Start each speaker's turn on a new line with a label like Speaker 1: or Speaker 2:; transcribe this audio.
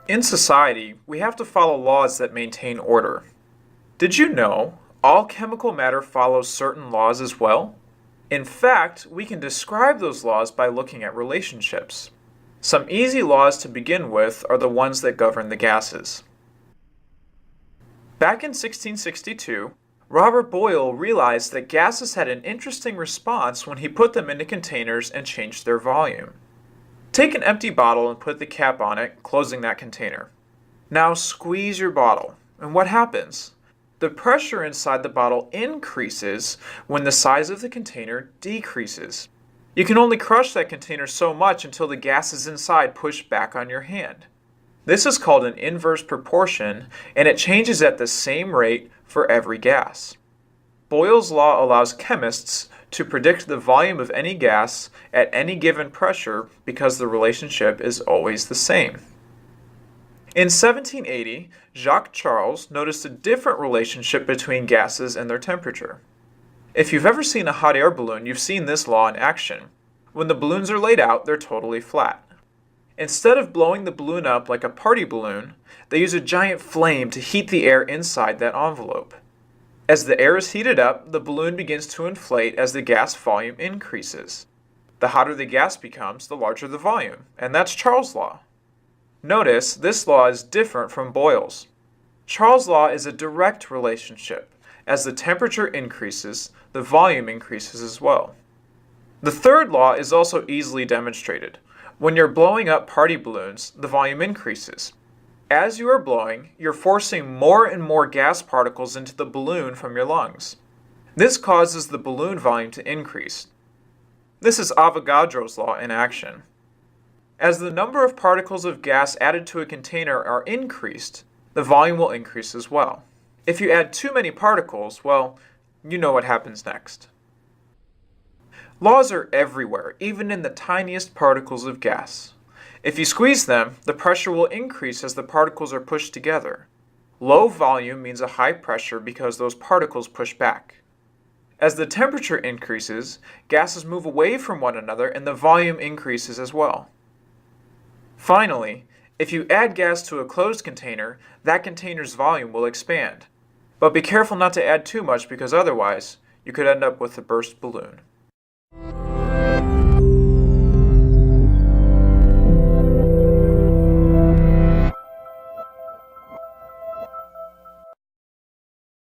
Speaker 1: In society, we have to follow laws that maintain order. Did you know all chemical matter follows certain laws as well? In fact, we can describe those laws by looking at relationships. Some easy laws to begin with are the ones that govern the gases. Back in 1662, Robert Boyle realized that gases had an interesting response when he put them into containers and changed their volume. Take an empty bottle and put the cap on it, closing that container. Now squeeze your bottle, and what happens? The pressure inside the bottle increases when the size of the container decreases. You can only crush that container so much until the gases inside push back on your hand. This is called an inverse proportion, and it changes at the same rate for every gas. Boyle's law allows chemists to predict the volume of any gas at any given pressure because the relationship is always the same. In 1780, Jacques Charles noticed a different relationship between gases and their temperature. If you've ever seen a hot air balloon, you've seen this law in action. When the balloons are laid out, they're totally flat. Instead of blowing the balloon up like a party balloon, they use a giant flame to heat the air inside that envelope. As the air is heated up, the balloon begins to inflate as the gas volume increases. The hotter the gas becomes, the larger the volume, and that's Charles' law. Notice, this law is different from Boyle's. Charles' law is a direct relationship. As the temperature increases, the volume increases as well. The third law is also easily demonstrated. When you're blowing up party balloons, the volume increases. As you are blowing, you're forcing more and more gas particles into the balloon from your lungs. This causes the balloon volume to increase. This is Avogadro's law in action. As the number of particles of gas added to a container are increased, the volume will increase as well. If you add too many particles, well, you know what happens next. Laws are everywhere, even in the tiniest particles of gas. If you squeeze them, the pressure will increase as the particles are pushed together. Low volume means a high pressure because those particles push back. As the temperature increases, gases move away from one another and the volume increases as well. Finally, if you add gas to a closed container, that container's volume will expand. But be careful not to add too much because otherwise, you could end up with a burst balloon.